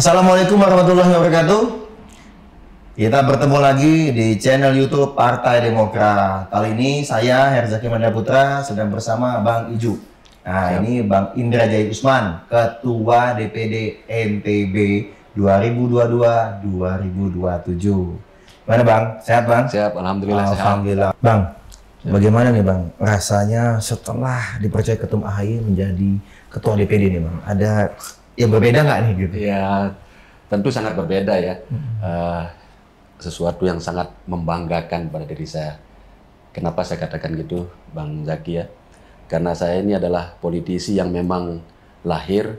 Assalamualaikum warahmatullahi wabarakatuh. Kita bertemu lagi di channel YouTube Partai Demokrat. Kali ini saya Herzaki Mandaputra sedang bersama Bang Iju. Nah, ini Bang Indra Jaya Usman, Ketua DPD NTB 2022-2027. Mana Bang? Sehat Bang? Sehat, alhamdulillah. Alhamdulillah. Sehat. Bang, bagaimana nih Bang rasanya setelah dipercaya Ketum AHY menjadi Ketua DPD nih Bang? Ada yang berbeda nggak nih gitu? Ya, tentu sangat berbeda ya. Sesuatu yang sangat membanggakan pada diri saya. Kenapa saya katakan gitu, Bang Zaki ya? Karena saya ini adalah politisi yang memang lahir,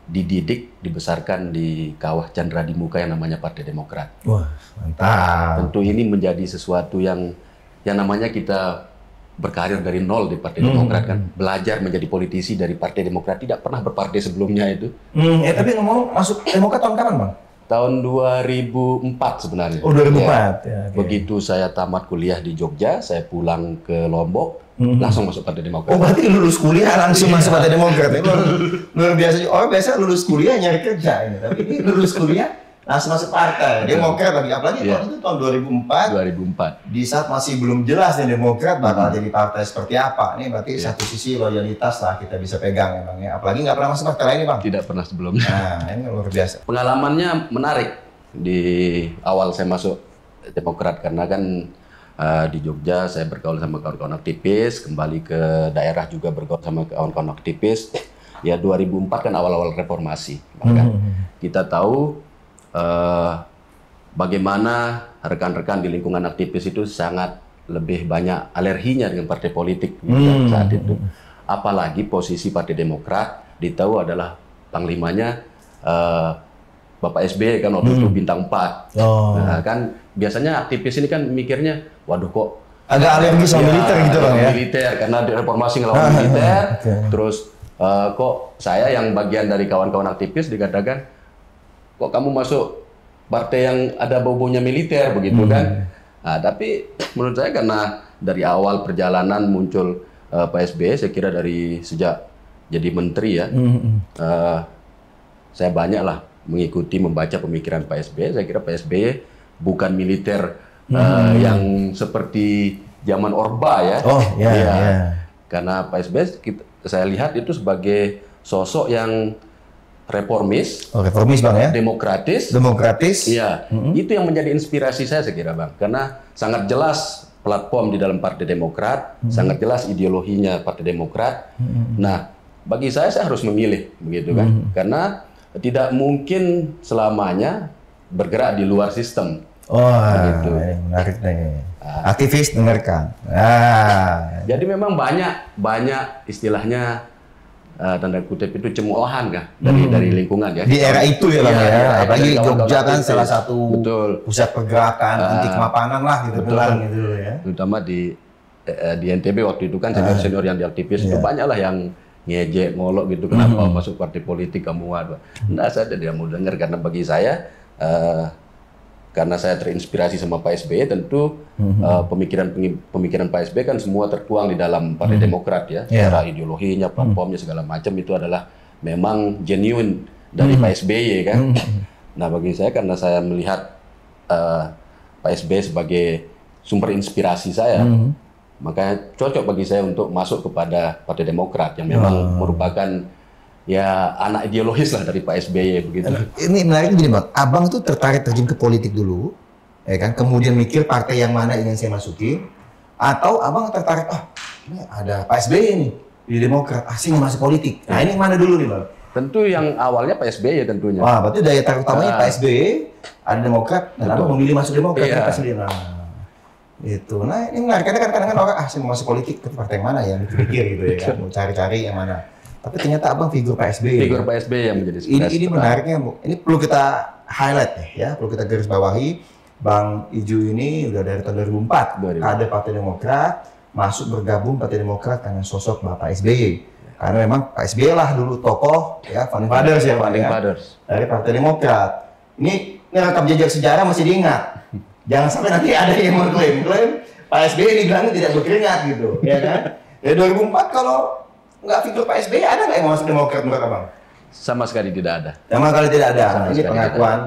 dididik, dibesarkan di kawah Chandra di Muka yang namanya Partai Demokrat. Wah, mantap. Tentu ini menjadi sesuatu yang namanya kita berkarir dari nol di Partai Demokrat kan, belajar menjadi politisi dari Partai Demokrat, tidak pernah berpartai sebelumnya itu. Tapi ngomong masuk Demokrat tahun kapan Bang? Tahun 2004 sebenarnya. Oh 2004. Ya, okay. Begitu saya tamat kuliah di Jogja, saya pulang ke Lombok, langsung masuk Partai Demokrat. Oh berarti lulus kuliah langsung masuk Partai Demokrat. Luar biasa. Orang biasa lulus kuliah nyari kerja ini, tapi ini lulus kuliah langsung masuk Partai Demokrat lagi. Apalagi tahun itu tahun 2004. Di saat masih belum jelas nih Demokrat bakal jadi partai seperti apa. Ini berarti satu sisi loyalitas lah kita bisa pegang ya Bang ya. Apalagi nggak pernah masuk partai lain nih Bang. Tidak pernah sebelumnya. Nah ini luar biasa. Pengalamannya menarik di awal saya masuk Demokrat karena kan di Jogja saya bergaul sama kawan-kawan aktivis, kembali ke daerah juga bergaul sama kawan-kawan aktivis. Ya 2004 kan awal-awal reformasi. Bahkan kita tahu bagaimana rekan-rekan di lingkungan aktivis itu sangat lebih banyak alerginya dengan partai politik saat itu. Apalagi posisi Partai Demokrat ditahu adalah panglimanya Bapak SBY kan waktu itu bintang 4. Nah, kan biasanya aktivis ini kan mikirnya, waduh kok agak alergi sama militer gitu Bang ya. Militer karena reformasi ngelawan militer. Terus kok saya yang bagian dari kawan-kawan aktivis dikatakan kok kamu masuk partai yang ada bau-baunya militer begitu kan? Nah, tapi menurut saya karena dari awal perjalanan muncul Pak SBY, saya kira dari sejak jadi menteri ya, saya banyaklah mengikuti membaca pemikiran Pak SBY. Saya kira Pak SBY bukan militer yang seperti zaman Orba ya. Karena Pak SBY saya lihat itu sebagai sosok yang reformis, Bang ya, demokratis, iya, itu yang menjadi inspirasi saya kira Bang, karena sangat jelas platform di dalam Partai Demokrat, sangat jelas ideologinya Partai Demokrat. Nah, bagi saya harus memilih, begitu kan, karena tidak mungkin selamanya bergerak di luar sistem. Begitu. Menarik nih. Aktivis dengarkan. Jadi memang banyak istilahnya tanda kutip itu cemoohan kan dari lingkungan ya. Di era itu ya Bang ya. Apalagi Jogja kan salah satu pusat pergerakan anti kemapanan lah gitu gitu ya. Terutama di NTB waktu itu kan senior yang di aktivis itu banyak lah yang ngejek ngolok gitu, kenapa masuk partai politik kamu Nah, saya tidak mau dengar karena bagi saya karena saya terinspirasi sama Pak SBY, tentu pemikiran Pak SBY kan semua tertuang di dalam Partai Demokrat ya, secara ideologinya, platformnya segala macam itu adalah memang genuine dari Pak SBY kan. Nah bagi saya karena saya melihat Pak SBY sebagai sumber inspirasi saya, makanya cocok bagi saya untuk masuk kepada Partai Demokrat yang memang merupakan ya anak ideologis lah dari Pak SBY begitu. Ini menarik gini Bang, Abang tuh tertarik terjun ke politik dulu, ya kan? Kemudian mikir partai yang mana ingin saya masuki, atau Abang tertarik ini ada Pak SBY nih di Demokrat, asing masuk politik. Nah ini mana dulu nih Bang? Tentu yang awalnya Pak SBY tentunya. Wah berarti daya tarik utamanya Pak SBY, ada Demokrat, dan Abang memilih masuk Demokrat Pak SBY. Itu. Nah ini menarik, karena kadang-kadang orang saya mau masuk politik ke partai yang mana ya, dipikir gitu ya kan, mau cari-cari yang mana. Tapi ternyata Abang figur Pak SBY. Figur Pak SBY yang menjadi inspirasi. Ini menariknya, ini perlu kita highlight ya, perlu kita garis bawahi. Bang Iju ini udah dari tahun 2004 ada Partai Demokrat, masuk bergabung Partai Demokrat karena sosok Bapak SBY. Karena memang Pak SBY lah dulu tokoh ya, founding fathers ya Pak ya, dari Partai Demokrat. Ini rekam jejak sejarah masih diingat. Jangan sampai nanti ada yang mengklaim Pak SBY dibilangnya tidak berkeringat gitu, ya kan? Ya 2004 kalau nggak figur Pak SBY ada nggak yang mau masuk Demokrat menurut Abang? Sama sekali tidak ada. Sama sekali tidak ada. Sama Ini sekali pengakuan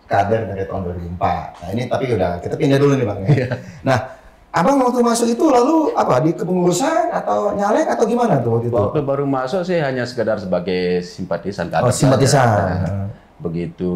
kader dari tahun 2004. Nah ini tapi udah kita pindah dulu nih Bang ya. Nah, Abang waktu masuk itu lalu apa di kepengurusan atau nyalek atau gimana tuh waktu itu? Waktu baru masuk sih hanya sekedar sebagai simpatisan kader. Oh, simpatisan. Saja. Begitu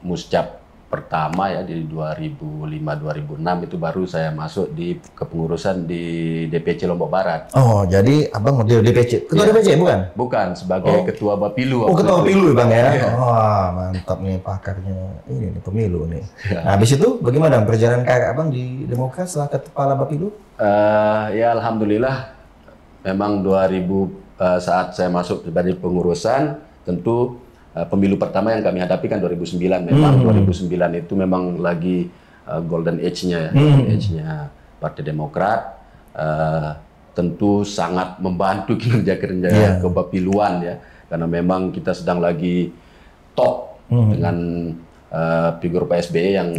muscap pertama ya di 2005-2006 itu baru saya masuk di kepengurusan di DPC Lombok Barat. Oh, jadi Abang di DPC. Ketua DPC bukan? Bukan, sebagai ketua Bapilu. Oh, ketua Bapilu Bang ya. Iya. Wah, mantap nih pakarnya. Ini nih pemilu nih. Nah, habis itu bagaimana perjalanan karir Abang di Demokrat setelah kepala Bapilu? Ya alhamdulillah memang 2000 saat saya masuk sebagai pengurusan tentu pemilu pertama yang kami hadapi kan 2009. Memang 2009 itu memang lagi golden age-nya ya. Age-nya Partai Demokrat. Tentu sangat membantu kinerja-kinerja kebapiluan ya. Karena memang kita sedang lagi top dengan figur Pak SBY yang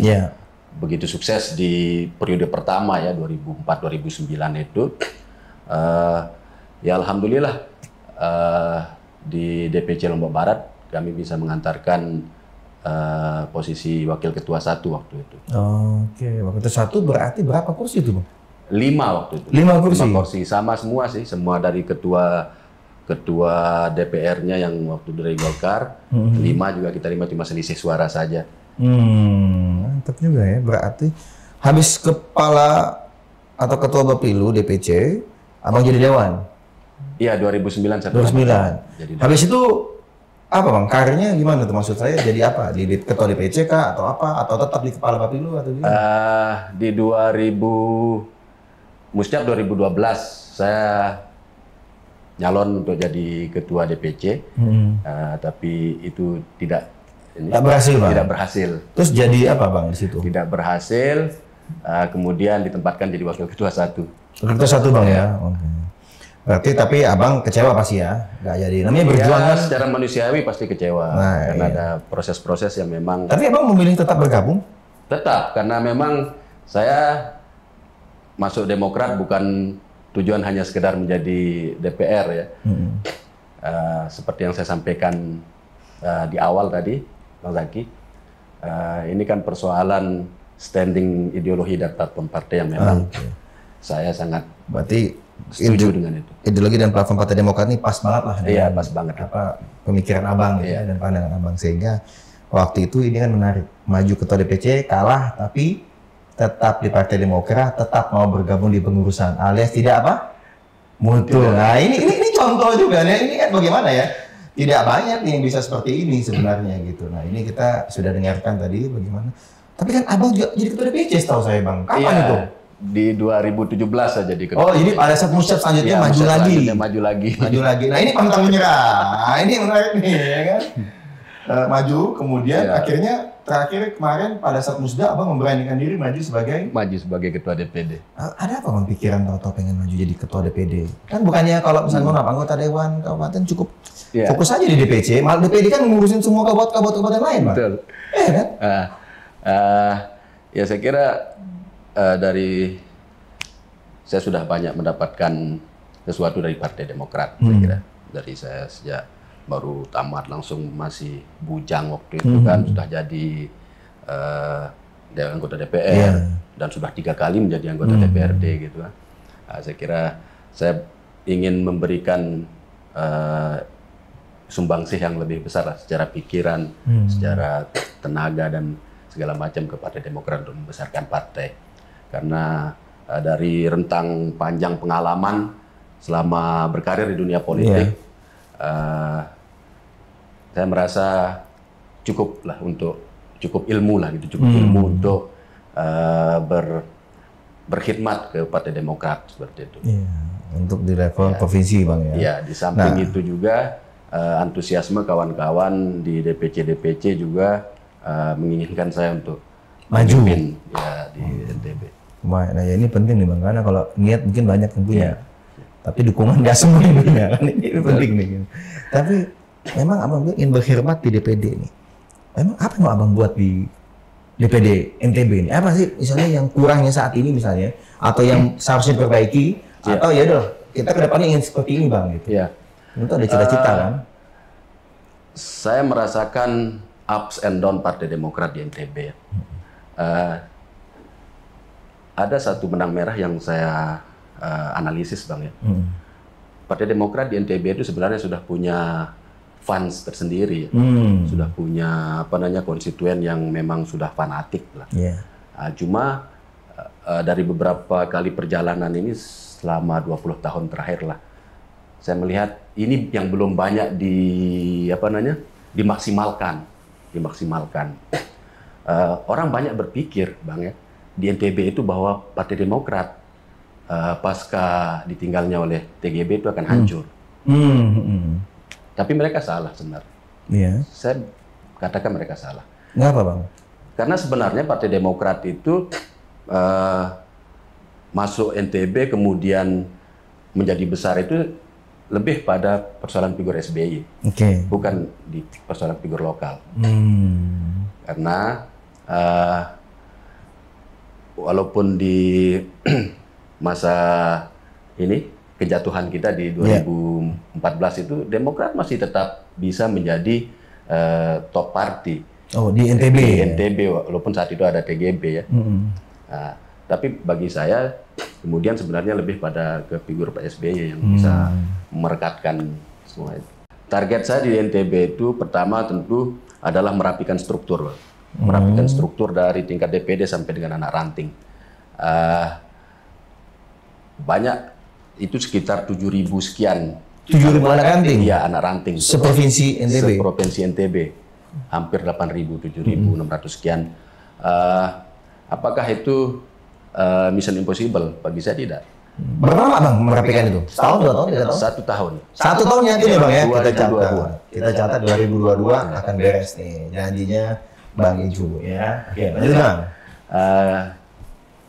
begitu sukses di periode pertama ya 2004-2009 itu. Ya alhamdulillah di DPC Lombok Barat kami bisa mengantarkan posisi wakil ketua 1 waktu itu. Oke, wakil ketua 1 berarti berapa kursi itu Bang? 5 waktu itu. 5 kursi? 5 kursi, sama semua sih. Semua dari ketua DPR-nya yang waktu dari Golkar. 5 juga kita terima cuma selisih suara saja. Mantap juga ya. Berarti habis kepala atau ketua Bapilu DPC, Abang jadi Dewan? Iya, 2009 saya 2009. Habis itu apa Bang? Karirnya gimana tuh maksud saya? Jadi apa? Di ketua DPC kah atau apa? Atau tetap di kepala Bapilu atau gimana? Di 2012 saya nyalon untuk jadi ketua DPC, tapi itu tidak berhasil Bang? Tidak berhasil. Terus jadi apa Bang di situ? Tidak berhasil, kemudian ditempatkan jadi wakil ketua 1. Wakil ketua 1 Bang ya? Oke. Berarti tapi Abang kecewa pasti ya? Nggak jadi. Namanya berjuang kan? Secara manusiawi pasti kecewa. Karena ada proses-proses yang memang... Tapi Abang memilih tetap bergabung? Tetap, karena memang saya masuk Demokrat bukan tujuan hanya sekedar menjadi DPR ya. Seperti yang saya sampaikan di awal tadi, Bang Zaki, ini kan persoalan standing ideologi dan platform partai yang memang saya sangat setuju dengan itu. Ideologi dan platform Partai Demokrat ini pas banget lah. Iya, pas banget. Apa pemikiran Abang ya dan pandangan Abang, sehingga waktu itu ini kan menarik. Maju ketua DPC kalah tapi tetap di Partai Demokrat, tetap mau bergabung di pengurusan, alias tidak apa? Mutu. Nah, ini contoh juga nih. Ini kan bagaimana ya? Tidak banyak nih yang bisa seperti ini sebenarnya gitu. Nah, ini kita sudah dengarkan tadi bagaimana. Tapi kan Abang juga jadi ketua DPC setahu saya Bang. Kapan itu? Di 2017 saja jadi ketua. Oh, jadi pada saat muscap selanjutnya maju lagi. Maju lagi. Nah, ini pantang menyerah. Nah, ini menarik nih, ya kan? Maju, kemudian akhirnya terakhir kemarin pada saat musda Abang memberanikan diri maju sebagai ketua DPD. Ada apa Bang pikiran tahu-tahu pengen maju jadi ketua DPD? Kan bukannya kalau misalnya anggota dewan kabupaten cukup fokus aja di DPC, malah DPD kan ngurusin semua kabupaten lain, Bang. Betul. Kan? Ya saya kira saya sudah banyak mendapatkan sesuatu dari Partai Demokrat, saya kira. Dari saya sejak baru tamat langsung masih bujang waktu itu kan sudah jadi anggota DPR dan sudah 3 kali menjadi anggota DPRD gitu kan. Saya kira saya ingin memberikan sumbangsih yang lebih besar lah, secara pikiran, secara tenaga dan segala macam ke Partai Demokrat untuk membesarkan partai. Karena dari rentang panjang pengalaman selama berkarir di dunia politik, saya merasa cukup ilmu lah gitu, ilmu untuk berkhidmat ke Partai Demokrat seperti itu. Untuk di level provinsi Bang ya. Iya, di samping itu juga antusiasme kawan-kawan di DPC juga menginginkan saya untuk maju ya di NTB. Nah ya ini penting nih Bang, karena kalau niat mungkin banyak yang punya, tapi dukungan nggak semua yang punya. Ini penting nih. Tapi memang Abang ingin berkhidmat di DPD nih. Memang apa yang mau Abang buat di DPD NTB ini? Apa sih misalnya yang kurangnya saat ini misalnya, atau yang seharusnya diperbaiki, atau ya udah kita kedepannya ingin seperti ini Bang gitu. Iya. Itu ada cita-cita kan? Saya merasakan ups and down Partai Demokrat di NTB. Ada satu benang merah yang saya analisis, Bang ya. Partai Demokrat di NTB itu sebenarnya sudah punya fans tersendiri, sudah punya konstituen yang memang sudah fanatik lah. Cuma dari beberapa kali perjalanan ini selama 20 tahun terakhir lah, saya melihat ini yang belum banyak dimaksimalkan. Orang banyak berpikir, Bang ya, di NTB itu bahwa Partai Demokrat pasca ditinggalnya oleh TGB itu akan hancur. Tapi mereka salah sebenarnya. Saya katakan mereka salah. Kenapa, Bang? Karena sebenarnya Partai Demokrat itu masuk NTB kemudian menjadi besar itu lebih pada persoalan figur SBY, bukan di persoalan figur lokal. Karena walaupun di masa ini kejatuhan kita di 2014 itu Demokrat masih tetap bisa menjadi top party. Oh, di NTB. Di NTB walaupun saat itu ada TGB ya. Tapi bagi saya kemudian sebenarnya lebih pada ke figur Pak SBY yang bisa merekatkan semua itu. Target saya di NTB itu pertama tentu adalah merapikan struktur. Merapikan struktur dari tingkat DPD sampai dengan anak ranting. Banyak, itu sekitar 7.000 sekian. 7.000 anak ranting? Iya, anak ranting. Seprovinsi NTB? Seprovinsi NTB. Hampir 8.000, 7.600 sekian. Apakah itu mission impossible? Bagi saya tidak. Berapa lama, Bang, merapikan itu? Setahun, 2 tahun, 3 tahun? 1 tahun. 1 tahun yakin ya, Bang ya? Kita catat 2022 akan beres nih. Janjinya Bang Iju ya. Oke, lanjut, Bang.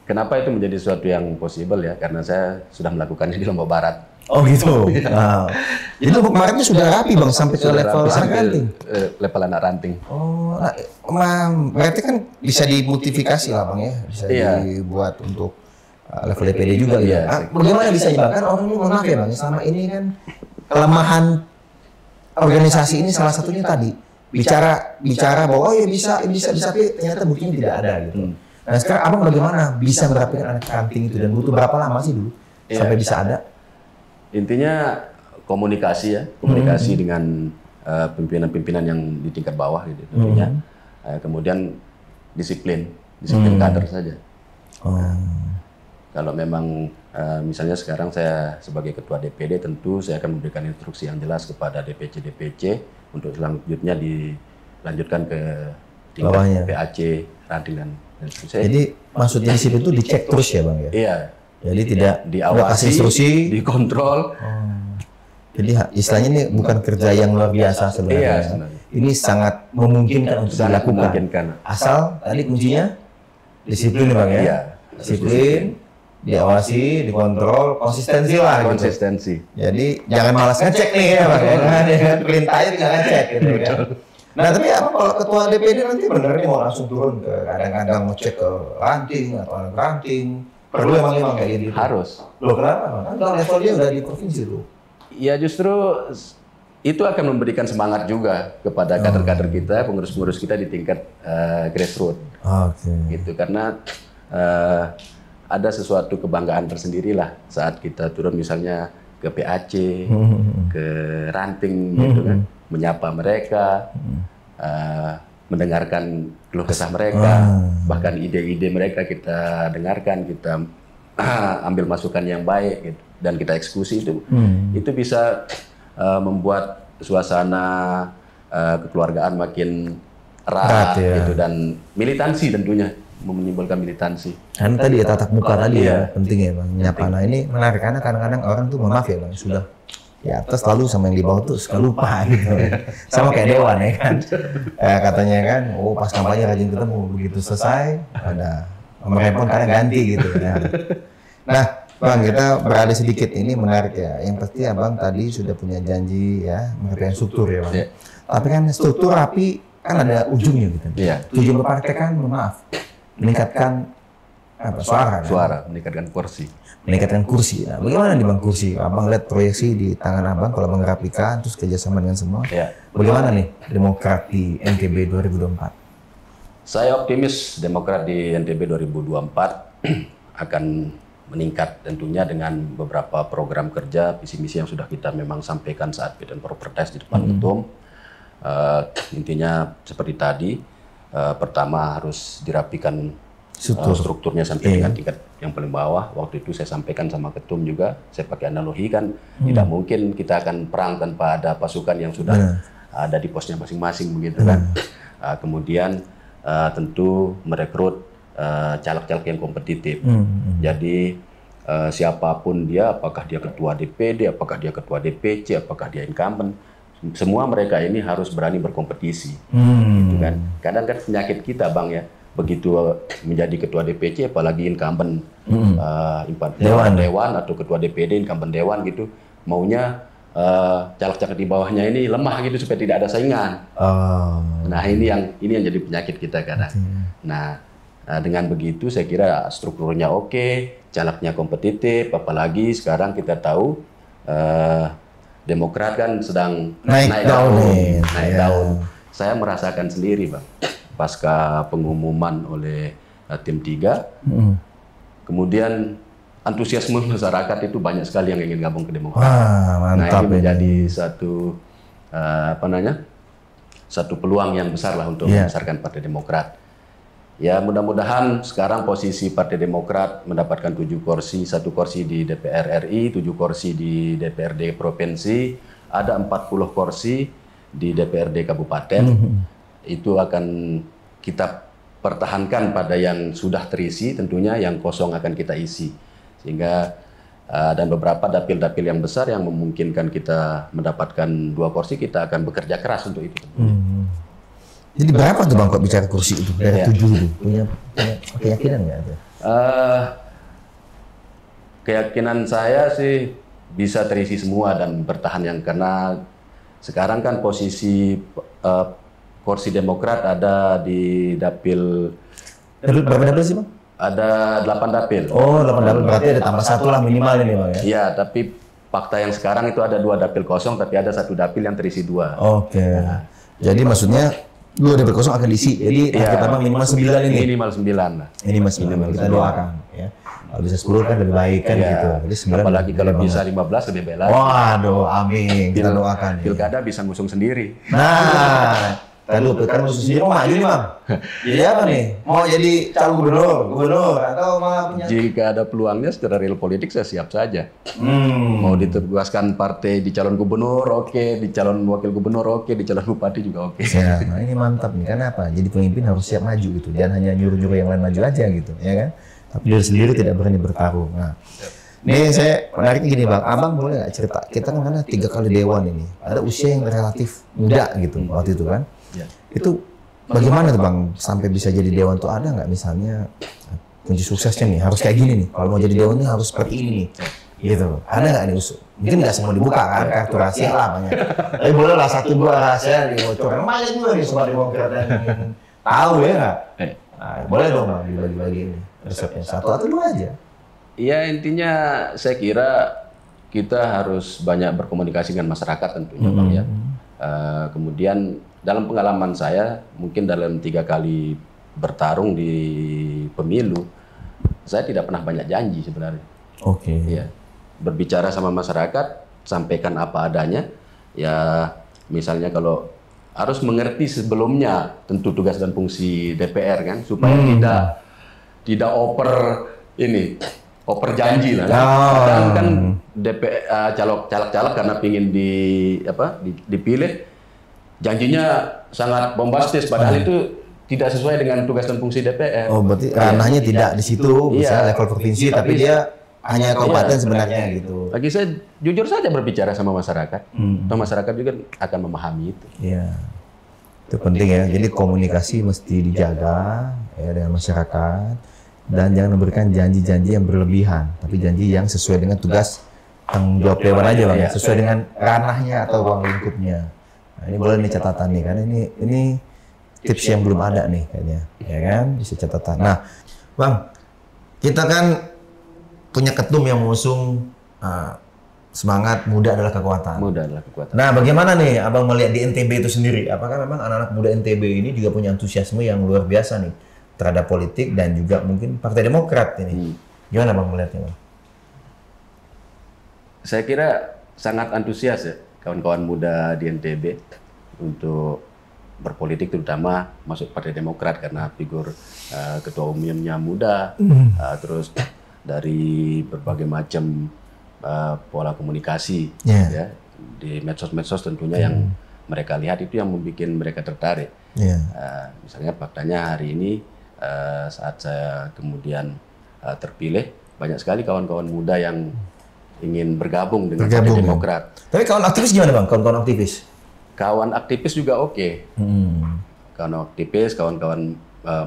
Kenapa itu menjadi sesuatu yang possible ya? Karena saya sudah melakukannya di Lombok Barat. Oh gitu. Wow. Jadi Lombok Baratnya sudah rapi, Bang, sampai ke level anak ranting. Level anak ranting. Oh, berarti kan bisa dimodifikasi lah, Bang ya. Bisa dibuat untuk level DPD juga gitu. Bagaimana bisa Bang? Kan orang ini maaf ya, Bang, selama ini kan kelemahan organisasi ini salah satunya tadi bicara bahwa oh ya bisa tapi ternyata buktinya tidak ada gitu. Nah sekarang Abang bagaimana bisa merapikan anak ranting itu dan butuh berapa lama sih dulu sampai bisa ada? Intinya komunikasi dengan pimpinan-pimpinan yang di tingkat bawah gitu tentunya. Kemudian disiplin kader saja. Kalau memang misalnya sekarang saya sebagai ketua DPD tentu saya akan memberikan instruksi yang jelas kepada DPC untuk selanjutnya dilanjutkan ke tingkat PAC, ranting dan seterusnya. Jadi maksudnya disiplin itu dicek terus ya, Bang ya? Iya. Jadi tidak diawasi, instruksi, dikontrol. Jadi istilahnya ini bukan kerja yang luar biasa sebenarnya. Iya, sebenarnya. Ini sangat memungkinkan untuk dilakukan. Asal tadi kuncinya disiplin, Bang ya? Iya. Disiplin, diawasi, dikontrol, konsistensi lah. Konsistensi. Gitu. Jadi jangan malas ngecek nih ya, Bang. Perintahnya tinggal ngecek gitu kan. Nah tapi apa kalau ketua DPD nanti bener nih mau langsung turun ke kadang-kadang mau cek ke ranting atau anak ranting, perlu emang kayak gitu? Harus. Loh kenapa? Kan kalau level dia udah di provinsi tuh. Ya justru itu akan memberikan semangat juga kepada kader-kader kita, pengurus-pengurus kita di tingkat grassroots. Gitu karena ada sesuatu kebanggaan tersendiri lah saat kita turun misalnya ke PAC, ke ranting gitu kan, menyapa mereka, mendengarkan keluh kesah mereka, bahkan ide-ide mereka kita dengarkan, kita ambil masukan yang baik gitu, dan kita eksekusi itu bisa membuat suasana kekeluargaan makin erat gitu, dan militansi tentunya menimbulkan militansi. Kan tadi ya tatap muka tadi ya penting ya, Bang. Nyapa. Nah ini menarik karena kadang-kadang orang tuh maaf ya, Bang, sudah di atas lalu sama yang di bawah tuh suka lupa gitu. Sama kayak Dewan ya kan. Katanya kan, oh pas kampanye rajin ketemu, begitu selesai ada nomor handphone kadang ganti gitu. Nah, Bang, kita beralih sedikit, ini menarik ya. Yang pasti Abang tadi sudah punya janji ya merapikan struktur ya, Bang. Tapi kan struktur rapi kan ada ujungnya gitu. Tujuan berpartai kan maaf meningkatkan suara. Suara, meningkatkan kursi. Meningkatkan kursi. Nah, bagaimana nih Bang kursi? Abang lihat proyeksi di tangan Abang kalau Abang rapikan terus kerjasama dengan semua. Ya. Bagaimana nih Demokrat di NTB 2024? Saya optimis Demokrat di NTB 2024 akan meningkat tentunya dengan beberapa program kerja, visi misi yang sudah kita memang sampaikan saat fit and proper test di depan ketum. Intinya seperti tadi, pertama harus dirapikan strukturnya sampai dengan tingkat yang paling bawah. Waktu itu saya sampaikan sama ketum juga, saya pakai analogi kan, tidak mungkin kita akan perang tanpa ada pasukan yang sudah ada di posnya masing-masing begitu kan. Kemudian tentu merekrut caleg-caleg yang kompetitif. Jadi siapapun dia, apakah dia ketua DPD, apakah dia ketua DPC, apakah dia incumbent, semua mereka ini harus berani berkompetisi. Gitu kan. Kadang kan penyakit kita Bang ya, begitu menjadi ketua DPC apalagi incumbent dewan atau ketua DPD incumbent dewan gitu, maunya caleg-caleg di bawahnya ini lemah gitu supaya tidak ada saingan. Nah ini yang jadi penyakit kita kadang. Nah dengan begitu saya kira strukturnya oke, calegnya kompetitif, apalagi sekarang kita tahu Demokrat kan sedang naik daun. Saya merasakan sendiri Bang, pasca pengumuman oleh tim 3, kemudian antusiasme masyarakat itu banyak sekali yang ingin gabung ke Demokrat. Nah ini menjadi satu peluang yang besar lah untuk membesarkan Partai Demokrat. Ya mudah-mudahan sekarang posisi Partai Demokrat mendapatkan 7 kursi, 1 kursi di DPR RI, 7 kursi di DPRD Provinsi, ada 40 kursi di DPRD Kabupaten. Itu akan kita pertahankan pada yang sudah terisi, tentunya yang kosong akan kita isi. Sehingga dan beberapa dapil-dapil yang besar yang memungkinkan kita mendapatkan 2 kursi, kita akan bekerja keras untuk itu. Jadi berapa tuh Bang kok bicara kursi itu dari 7 itu? Punya keyakinan nggak? Keyakinan saya sih bisa terisi semua dan bertahan yang karena sekarang kan posisi kursi Demokrat ada di dapil. Berapa dapil sih Bang? Ada 8 dapil. Oh 8 dapil berarti ada tambah 1 lah minimal ini Bang ya? Iya tapi fakta yang sekarang itu ada 2 dapil kosong tapi ada 1 dapil yang terisi 2. Oke. Jadi maksudnya 2 dapil kosong akan diisi. Jadi target Abang minimal 9 ini. Minimal 9 lah. Minimal 9. Kita doakan ya. Kalau bisa 10 kan lebih baik kan gitu. Jadi 9 apalagi kalau bisa 15 lebih baik lagi. Waduh, amin. Kita doakan. Pilkada bisa ngusung sendiri. Nah, kalau pilkada ngusung sendiri mau maju nih Bang. Jadi apa nih? Mau jadi calon gubernur atau mau punya? Jika ada peluangnya secara real politik saya siap saja. Mau ditugaskan partai di calon gubernur oke, di calon wakil gubernur oke, di calon bupati juga oke. Ya, nah ini mantap nih. Karena apa? Jadi pemimpin harus siap maju gitu. Jangan hanya nyuruh-nyuruh yang lain maju aja gitu, ya kan? Tapi diri sendiri tidak berani bertarung. Nah, ini saya menariknya gini Bang, Abang boleh nggak cerita? Kita kan karena 3 kali dewan ini, ada usia yang relatif muda gitu waktu itu kan? Itu bagaimana tuh Bang sampai bisa jadi dewan tuh ada nggak misalnya kunci suksesnya nih harus kayak gini nih? Kalau mau jadi dewan ini harus seperti ini nih, gitu. Ada nggak nih usul? Mungkin nggak semua dibuka kan, kartu rahasia lah banyak. Tapi boleh lah 1-2 rahasia dibocorkan. Banyak juga nih soal Demokrat dan tahu ya nggak? Nah, boleh dong Bang dibagi-bagi ini. Resepnya 1 atau 2 aja. Ya intinya saya kira kita harus banyak berkomunikasi dengan masyarakat tentunya Bang ya. Kemudian dalam pengalaman saya mungkin dalam 3 kali bertarung di pemilu saya tidak pernah banyak janji sebenarnya. Oke. Ya, berbicara sama masyarakat, sampaikan apa adanya. Ya misalnya kalau harus mengerti sebelumnya tentu tugas dan fungsi DPR kan supaya tidak oper janji lah. Kadang kan DPR caleg-caleg karena pingin dipilih janjinya sangat bombastis padahal itu tidak sesuai dengan tugas dan fungsi DPR. Oh, berarti ranahnya tidak di situ, misalnya level provinsi tapi dia hanya kabupaten sebenarnya gitu. Lagi saya jujur saja berbicara sama masyarakat. Masyarakat juga akan memahami itu. Iya. Itu penting ya. Jadi komunikasi mesti dijaga ya dengan masyarakat. Dan jangan memberikan janji-janji yang berlebihan, tapi janji yang sesuai dengan tugas tanggung jawab dewan aja Bang, sesuai dengan ranahnya atau ruang lingkupnya. Nah, ini boleh nih catatan nih, karena ini tips yang belum ada nih kayaknya, ya kan? Bisa catatan. Nah, Bang, kita kan punya ketum yang mengusung semangat muda adalah kekuatan. Muda adalah kekuatan. Nah, bagaimana nih Abang melihat di NTB itu sendiri? Apakah memang anak-anak muda NTB ini juga punya antusiasme yang luar biasa nih terhadap politik dan juga mungkin Partai Demokrat ini? Gimana Bang melihatnya, Bang? Saya kira sangat antusias ya kawan-kawan muda di NTB untuk berpolitik, terutama masuk Partai Demokrat karena figur ketua umumnya muda, terus dari berbagai macam pola komunikasi ya di medsos-medsos tentunya yang mereka lihat itu yang membuat mereka tertarik. Misalnya faktanya hari ini saat saya kemudian terpilih, banyak sekali kawan-kawan muda yang ingin bergabung dengan Partai Demokrat. Tapi kawan aktivis gimana Bang? Kawan-kawan aktivis? Kawan aktivis juga oke. Kawan aktivis, kawan-kawan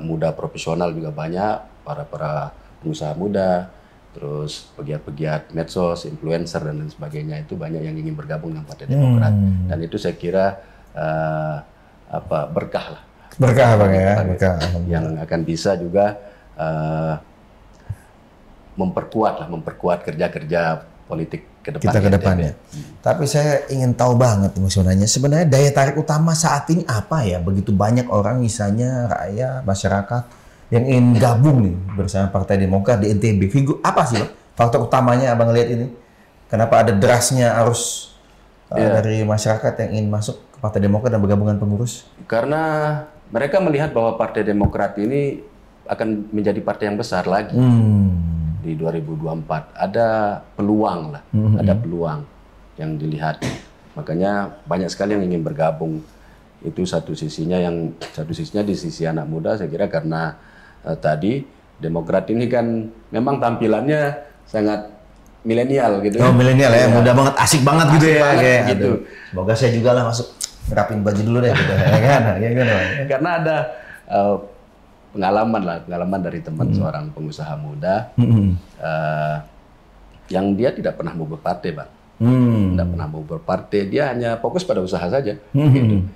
muda profesional juga banyak, para pengusaha muda, terus pegiat-pegiat medsos, influencer dan lain sebagainya, itu banyak yang ingin bergabung dengan Partai Demokrat. Dan itu saya kira berkah lah. Berkah Bang ya, berkah. Yang akan bisa juga memperkuat kerja-kerja politik ke depan. Kita ke depannya. Tapi saya ingin tahu banget sebenarnya daya tarik utama saat ini apa ya? Begitu banyak orang misalnya rakyat, masyarakat yang ingin gabung nih bersama Partai Demokrat di NTB. Figur apa sih Bang? Faktor utamanya Abang lihat ini? Kenapa ada derasnya arus dari masyarakat yang ingin masuk ke Partai Demokrat dan bergabungan pengurus? Karena mereka melihat bahwa Partai Demokrat ini akan menjadi partai yang besar lagi di 2024. Ada peluang lah, ada peluang yang dilihat. Makanya banyak sekali yang ingin bergabung. Itu satu sisinya di sisi anak muda, saya kira karena tadi Demokrat ini kan memang tampilannya sangat milenial gitu. Oh milenial ya, muda banget, asik banget gitu ya. Kayak gitu. Semoga saya juga lah masuk rapin baju dulu deh gitu. Ya kan? Karena ada pengalaman dari teman seorang pengusaha muda yang dia tidak pernah mau berpartai, Bang. Tidak pernah mau berpartai, dia hanya fokus pada usaha saja. Gitu.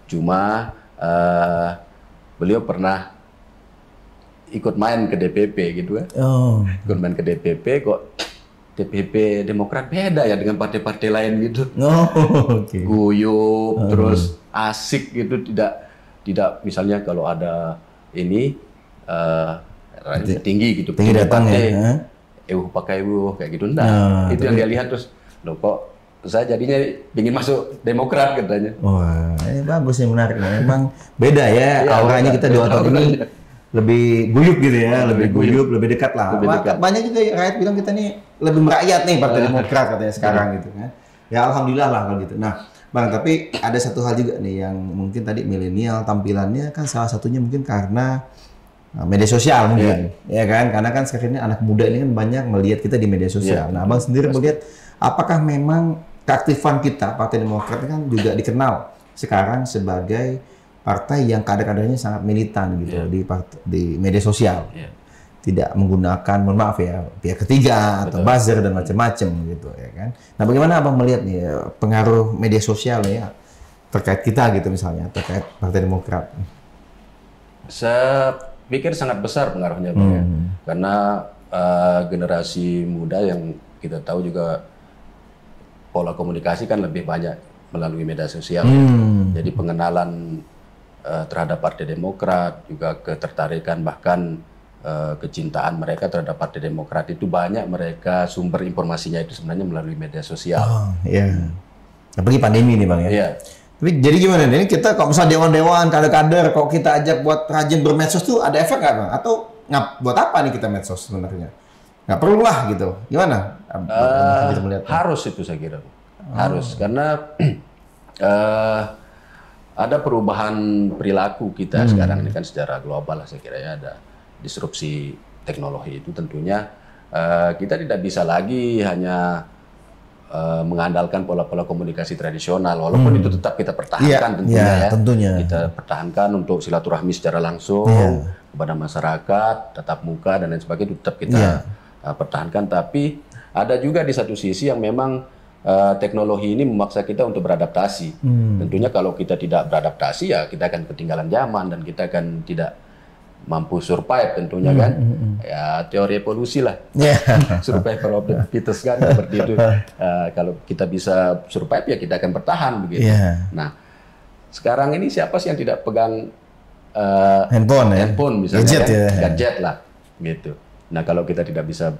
Cuma beliau pernah ikut main ke DPP gitu kan. Ikut main ke DPP, kok DPP Demokrat beda ya dengan partai-partai lain gitu. Guyup, terus asik gitu, tidak misalnya kalau ada ini tinggi gitu, tinggi datang ya. Pakai kayak gitu. Itu yang dia lihat, terus loh kok saya jadinya ingin masuk Demokrat katanya. Wah, ini bagus nih, menarik. Memang beda ya, auranya kita 2 tahun ini lebih guyup gitu ya, lebih guyup, lebih dekat lah. Banyak juga rakyat bilang kita nih lebih merakyat nih Partai Demokrat katanya sekarang gitu kan. Ya alhamdulillah lah kalau gitu. Nah, Bang, tapi ada satu hal juga nih yang mungkin tadi milenial tampilannya kan salah satunya mungkin karena media sosial mungkin. Ya kan? Karena kan sekarang ini anak muda ini kan banyak melihat kita di media sosial. Nah, Abang sendiri melihat apakah memang keaktifan kita Partai Demokrat kan juga dikenal sekarang sebagai partai yang kader-kadernya sangat militan gitu di media sosial, tidak menggunakan, mohon maaf ya, pihak ketiga atau buzzer dan macam-macam gitu ya kan. Nah, bagaimana Abang melihat nih pengaruh media sosial ya terkait kita gitu misalnya, terkait Partai Demokrat? Saya pikir sangat besar pengaruhnya Bang ya. Karena generasi muda yang kita tahu juga pola komunikasi kan lebih banyak melalui media sosial. Jadi pengenalan terhadap Partai Demokrat, juga ketertarikan bahkan kecintaan mereka terhadap Partai Demokrat itu banyak mereka sumber informasinya itu sebenarnya melalui media sosial. Apalagi pandemi nih Bang ya. Tapi jadi gimana nih, kita kalau misalnya dewan-dewan, kader-kader, kalau kita ajak buat rajin bermedsos tuh ada efek nggak Bang? Atau buat apa nih kita medsos sebenarnya? Nggak perlu lah gitu. Gimana? Harus itu saya kira. Harus, karena ada perubahan perilaku kita sekarang ini kan secara global lah saya kira ya, ada disrupsi teknologi itu tentunya kita tidak bisa lagi hanya mengandalkan pola-pola komunikasi tradisional, walaupun itu tetap kita pertahankan tentunya. Kita pertahankan untuk silaturahmi secara langsung kepada masyarakat, tatap muka dan lain sebagainya, tetap kita pertahankan. Tapi ada juga di satu sisi yang memang teknologi ini memaksa kita untuk beradaptasi. Tentunya kalau kita tidak beradaptasi ya kita akan ketinggalan zaman dan kita akan tidak mampu survive tentunya kan. Ya teori evolusi lah. Survival of the fittest kan seperti itu. Kalau kita bisa survive ya kita akan bertahan begitu. Nah, sekarang ini siapa sih yang tidak pegang handphone misalnya gadget, kan? Gadget lah gitu. Nah, kalau kita tidak bisa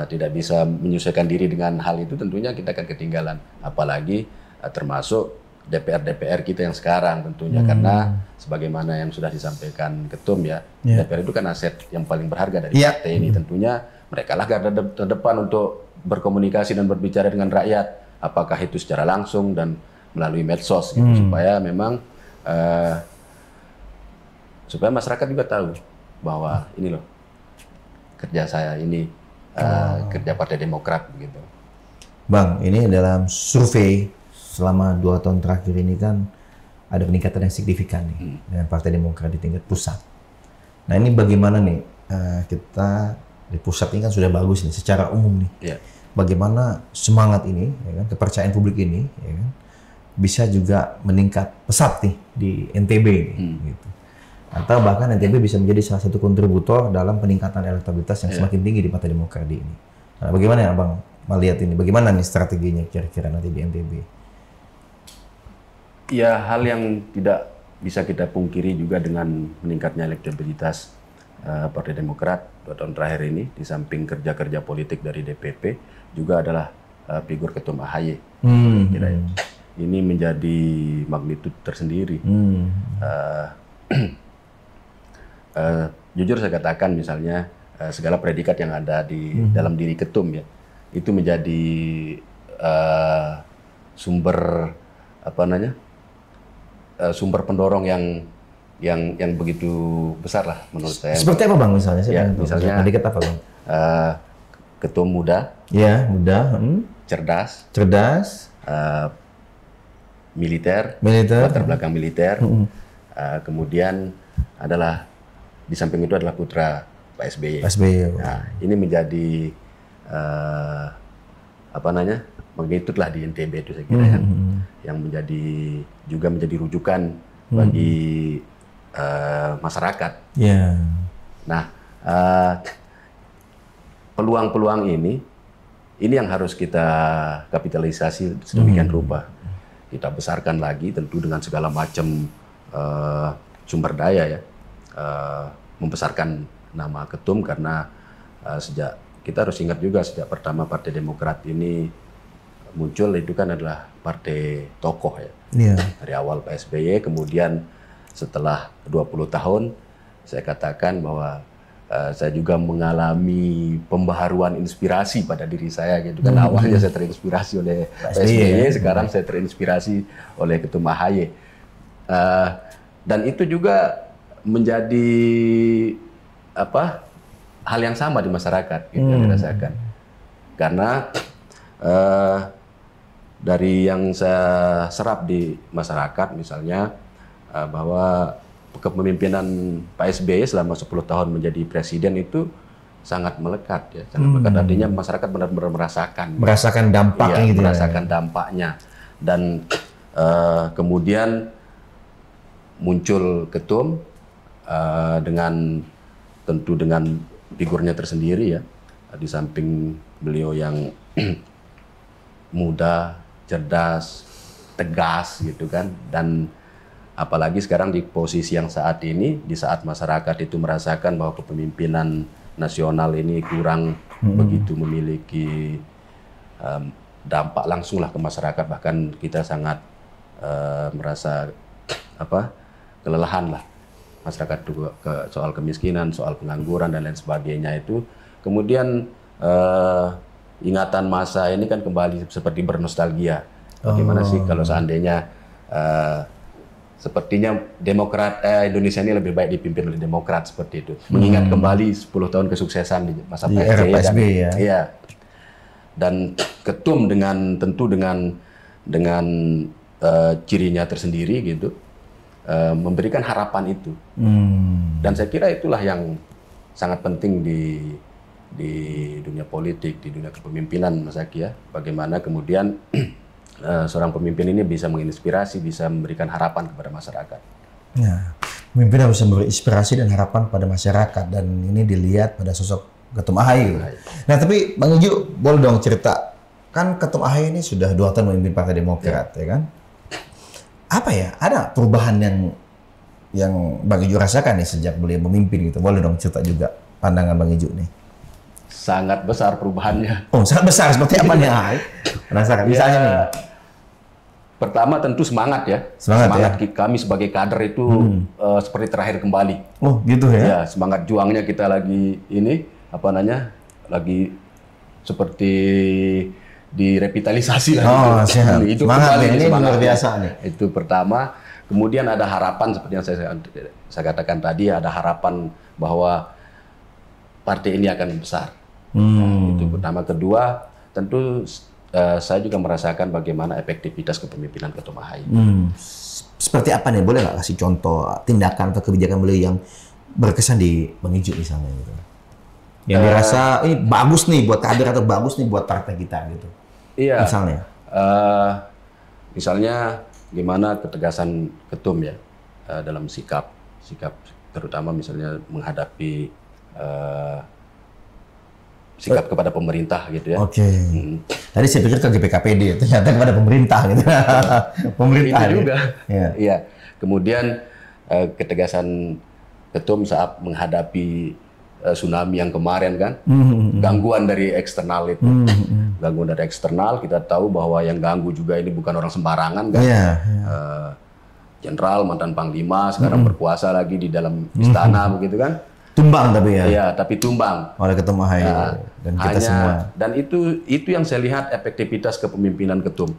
tidak bisa menyesuaikan diri dengan hal itu, tentunya kita akan ketinggalan. Apalagi termasuk DPR kita yang sekarang tentunya, karena sebagaimana yang sudah disampaikan Ketum ya, DPR itu kan aset yang paling berharga dari partai ini. Tentunya mereka lah garda terdepan untuk berkomunikasi dan berbicara dengan rakyat, apakah itu secara langsung dan melalui medsos gitu, supaya memang supaya masyarakat juga tahu bahwa ini loh kerja saya ini, kerja Partai Demokrat begitu. Bang, ini dalam survei selama 2 tahun terakhir ini kan ada peningkatan yang signifikan nih dengan Partai Demokrat di tingkat pusat. Nah, ini bagaimana nih kita di pusat ini kan sudah bagus nih secara umum nih. Bagaimana semangat ini, ya kan, kepercayaan publik ini, ya kan, bisa juga meningkat pesat nih di NTB ini, gitu. Atau bahkan NTB bisa menjadi salah satu kontributor dalam peningkatan elektabilitas yang semakin tinggi di Partai Demokrat ini. Nah, bagaimana ya Abang melihat ini? Bagaimana nih strateginya kira-kira nanti di NTB? Ya, hal yang tidak bisa kita pungkiri juga dengan meningkatnya elektabilitas Partai Demokrat 2 tahun terakhir ini, di samping kerja-kerja politik dari DPP, juga adalah figur Ketum AHY. Kira ini menjadi magnitud tersendiri. Jujur saya katakan misalnya segala predikat yang ada di dalam diri Ketum ya, itu menjadi sumber sumber pendorong yang begitu besar lah menurut saya. Seperti apa Bang misalnya? Misalnya predikat apa Bang? Ketum muda. Ya, muda. Cerdas. Militer. Latar belakang militer. Kemudian adalah di samping itu adalah putra Pak SBY. Nah, ini menjadi magnitud lah di NTB itu saya kira yang juga menjadi rujukan bagi masyarakat. Nah, peluang-peluang ini yang harus kita kapitalisasi sedemikian rupa. Kita besarkan lagi tentu dengan segala macam sumber daya ya. Membesarkan nama Ketum karena sejak kita harus ingat juga sejak pertama Partai Demokrat ini muncul itu kan adalah partai tokoh ya. Dari awal Pak SBY, kemudian setelah 20 tahun saya katakan bahwa saya juga mengalami pembaharuan inspirasi pada diri saya gitu kan. Awalnya saya terinspirasi oleh Pak SBY, sekarang saya terinspirasi oleh Ketum AHY. Dan itu juga menjadi hal yang sama di masyarakat gitu, yang dirasakan. Karena dari yang saya serap di masyarakat misalnya bahwa kepemimpinan Pak SBY selama 10 tahun menjadi presiden itu sangat melekat ya, sangat melekat. Artinya masyarakat benar-benar merasakan dampaknya gitu, merasakan dampaknya. Dan kemudian muncul Ketum tentu dengan figurnya tersendiri ya, di samping beliau yang muda, cerdas, tegas gitu kan, dan apalagi sekarang di posisi yang saat ini, di saat masyarakat itu merasakan bahwa kepemimpinan nasional ini kurang begitu memiliki dampak langsung lah ke masyarakat, bahkan kita sangat merasa kelelahan lah masyarakat juga soal kemiskinan, soal pengangguran dan lain sebagainya itu. Kemudian ingatan masa ini kan kembali seperti bernostalgia. Bagaimana sih kalau seandainya sepertinya Indonesia ini lebih baik dipimpin oleh Demokrat seperti itu. Mengingat kembali 10 tahun kesuksesan di masa Pak SBY ya. Iya. Dan Ketum tentu dengan cirinya tersendiri gitu. Memberikan harapan itu, dan saya kira itulah yang sangat penting di dunia politik, di dunia kepemimpinan Mas Aki ya. Bagaimana kemudian seorang pemimpin ini bisa menginspirasi, bisa memberikan harapan kepada masyarakat. Ya, pemimpin harus memberi inspirasi dan harapan pada masyarakat, dan ini dilihat pada sosok Ketum AHY. Nah, tapi Bang Ijo boleh dong cerita, kan Ketum AHY ini sudah 2 tahun memimpin Partai Demokrat, ya kan? Apa ya? Ada perubahan yang Bang Ijo rasakan nih sejak beliau memimpin gitu? Boleh dong cerita juga pandangan Bang Ijo nih. Sangat besar perubahannya. Oh, sangat besar. Seperti apa nih AHY? Penasaran. Misalnya nih. Pertama tentu semangat ya. Semangat ya? Kami sebagai kader itu seperti terakhir kembali. Oh gitu ya? Ya, semangat juangnya kita lagi lagi seperti direvitalisasi lagi. Oh siap. Itu semangat ya, ini semangat luar biasa nih. Itu pertama. Kemudian ada harapan seperti yang saya katakan tadi, ada harapan bahwa partai ini akan besar. Itu pertama. Kedua, tentu saya juga merasakan bagaimana efektivitas kepemimpinan Ketum AHY. Seperti apa nih? Boleh nggak kasih contoh tindakan atau kebijakan beliau yang berkesan di Bang Ijo misalnya gitu? Yang dirasa ini bagus nih buat kader atau bagus nih buat partai kita gitu? Iya. Misalnya? Misalnya gimana ketegasan Ketum ya dalam sikap terutama misalnya menghadapi sikap kepada pemerintah gitu ya. Oke. Tadi saya pikir ke GPKPD, ternyata kepada pemerintah gitu. Pemerintah itu juga. Ya. Iya. Kemudian ketegasan Ketum saat menghadapi tsunami yang kemarin kan, gangguan dari eksternal itu. Gangguan dari eksternal, kita tahu bahwa yang ganggu juga ini bukan orang sembarangan kan. Jenderal, mantan Panglima, sekarang berkuasa lagi di dalam istana begitu kan. Tumbang tapi ya? Iya, tapi tumbang. Oleh Ketum AHY dan kita semua. Dan itu yang saya lihat efektivitas kepemimpinan Ketum.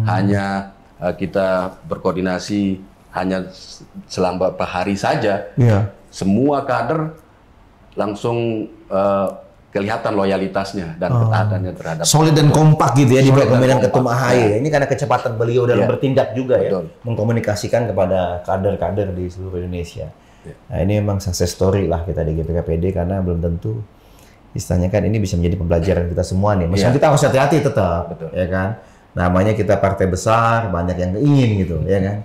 Hanya kita berkoordinasi hanya selama beberapa hari saja, semua kader langsung kelihatan loyalitasnya dan ketaatannya terhadap solid dan kompak gitu ya di bawah kepemimpinan Ketum AHY. Ini karena kecepatan beliau dalam bertindak juga ya, mengkomunikasikan kepada kader-kader di seluruh Indonesia. Nah ini memang success story lah kita di GPKPD, karena belum tentu istilahnya kan ini bisa menjadi pembelajaran kita semua nih. Meskipun kita harus hati-hati tetap, ya kan. Namanya kita partai besar, banyak yang ingin gitu, ya kan.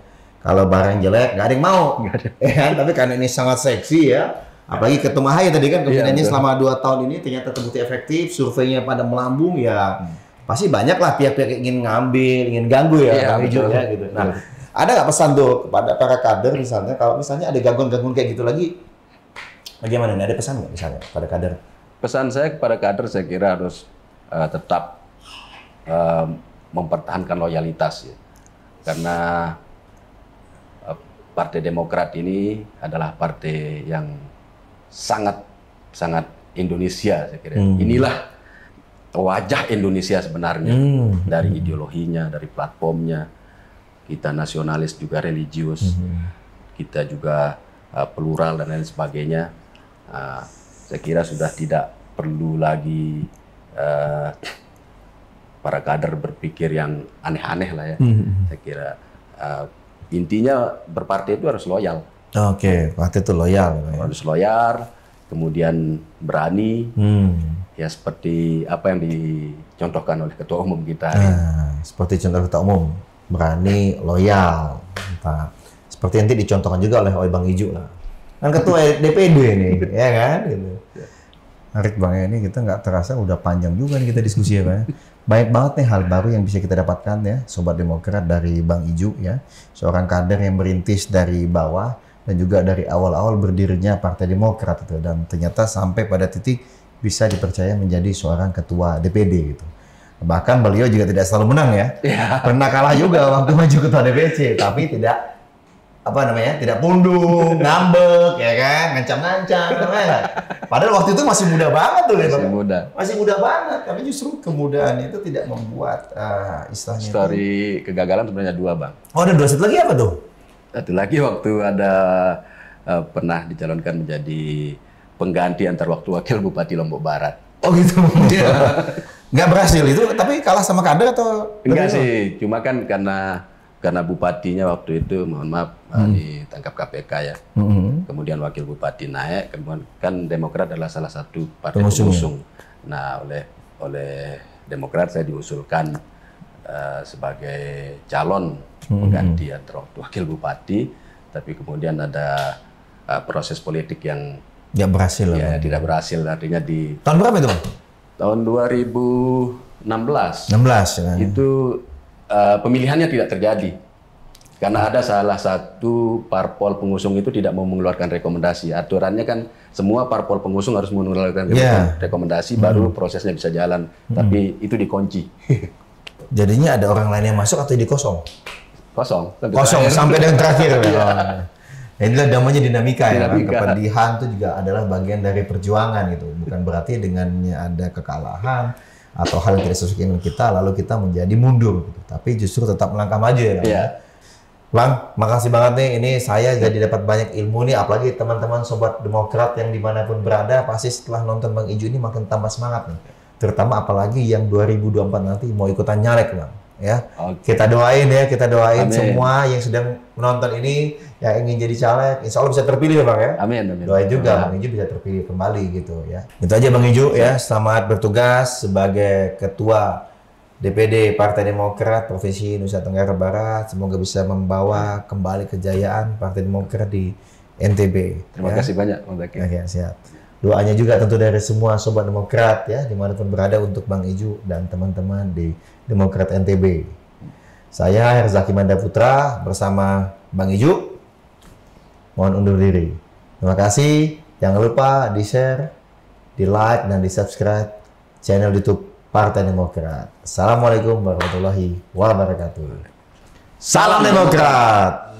Kalau barang jelek nggak ada yang mau, ya kan. Tapi karena ini sangat seksi ya, apalagi Ketum AHY tadi kan kepemimpinannya selama 2 tahun ini ternyata terbukti efektif, surveinya pada melambung ya. Pasti banyak lah pihak-pihak yang ingin ngambil, ingin ganggu ya, Bang Ijo ya gitu. Nah. Ada nggak pesan tuh kepada para kader misalnya, kalau misalnya ada gangguan-gangguan kayak gitu lagi, bagaimana nih? Ada pesan nggak misalnya pada kader? Pesan saya kepada kader, saya kira harus tetap mempertahankan loyalitas ya. Karena Partai Demokrat ini adalah partai yang sangat Indonesia, saya kira. Inilah wajah Indonesia sebenarnya, dari ideologinya, dari platformnya. Kita nasionalis juga religius, kita juga plural dan lain sebagainya. Saya kira sudah tidak perlu lagi para kader berpikir yang aneh-aneh lah ya. Saya kira intinya berpartai itu harus loyal. Oke, partai itu loyal. Harus loyal, kemudian berani. Ya seperti apa yang dicontohkan oleh Ketua Umum kita. Seperti contoh Ketua Umum. Berani, loyal, entah. Seperti yang dicontohkan juga oleh Bang Ijo lah. Kan ketua DPD ini, ya kan? Gitu. Menarik Bang, ini kita nggak terasa udah panjang juga nih kita diskusi ya Bang. Banyak banget nih hal baru yang bisa kita dapatkan ya, Sobat Demokrat, dari Bang Ijo ya. Seorang kader yang merintis dari bawah dan juga dari awal-awal berdirinya Partai Demokrat itu. Dan ternyata sampai pada titik bisa dipercaya menjadi seorang ketua DPD gitu. Bahkan beliau juga tidak selalu menang ya. Pernah kalah juga waktu maju ketua DPC, tapi tidak tidak pundung, ngambek ya kan, ngancam-ngancam ya. Padahal waktu itu masih muda banget tuh masih muda banget, tapi justru kemudahan itu tidak membuat istilahnya story kegagalan sebenarnya 2 Bang. Oh, ada 2 satu lagi apa tuh? Satu lagi waktu ada pernah dicalonkan menjadi pengganti antar waktu wakil Bupati Lombok Barat. Oh gitu. Nggak berhasil itu, tapi kalah sama kader atau? Enggak sih, cuma kan karena bupatinya waktu itu, mohon maaf, ditangkap KPK ya. Kemudian wakil bupati naik, kemudian kan Demokrat adalah salah satu partai pengusung. Nah, oleh Demokrat saya diusulkan sebagai calon pengganti atau wakil bupati, tapi kemudian ada proses politik yang nggak berhasil. Ya, tidak berhasil, artinya di tahun berapa itu, Bang? Tahun 2016. 16 ya. Itu pemilihannya tidak terjadi. Karena ada salah satu parpol pengusung itu tidak mau mengeluarkan rekomendasi. Aturannya kan semua parpol pengusung harus mengeluarkan rekomendasi baru prosesnya bisa jalan. Tapi itu dikunci. Jadinya ada orang lain yang masuk atau dikosong? Kosong. Kosong sampai dengan terakhir. Inilah namanya dinamika ya. Kepedihan itu juga adalah bagian dari perjuangan gitu. Bukan berarti dengannya ada kekalahan atau hal yang tidak sesuai dengan kita lalu kita menjadi mundur gitu. Tapi justru tetap melangkah maju ya. Iya. Bang, makasih banget nih. Ini saya jadi dapat banyak ilmu nih, apalagi teman-teman sobat Demokrat yang dimanapun berada, pasti setelah nonton Bang Iju ini makin tambah semangat nih. Terutama apalagi yang 2024 nanti mau ikutan nyalek, Bang. Ya, kita doain ya, kita doain semua yang sedang menonton ini yang ingin jadi caleg, insya Allah bisa terpilih ya Bang ya. Amin. Doain juga Bang Iju bisa terpilih kembali gitu ya. Itu aja Bang Iju ya. Selamat bertugas sebagai Ketua DPD Partai Demokrat Provinsi Nusa Tenggara Barat. Semoga bisa membawa kembali kejayaan Partai Demokrat di NTB. Terima kasih banyak, Bang Zaki. Oke, siap. Doanya juga tentu dari semua sobat Demokrat ya, dimanapun berada untuk Bang Iju dan teman-teman di Demokrat NTB. Saya Herzaki Manda Putra bersama Bang Iju. Mohon undur diri. Terima kasih. Jangan lupa di-share, di-like, dan di-subscribe channel YouTube Partai Demokrat. Assalamualaikum warahmatullahi wabarakatuh. Salam Demokrat.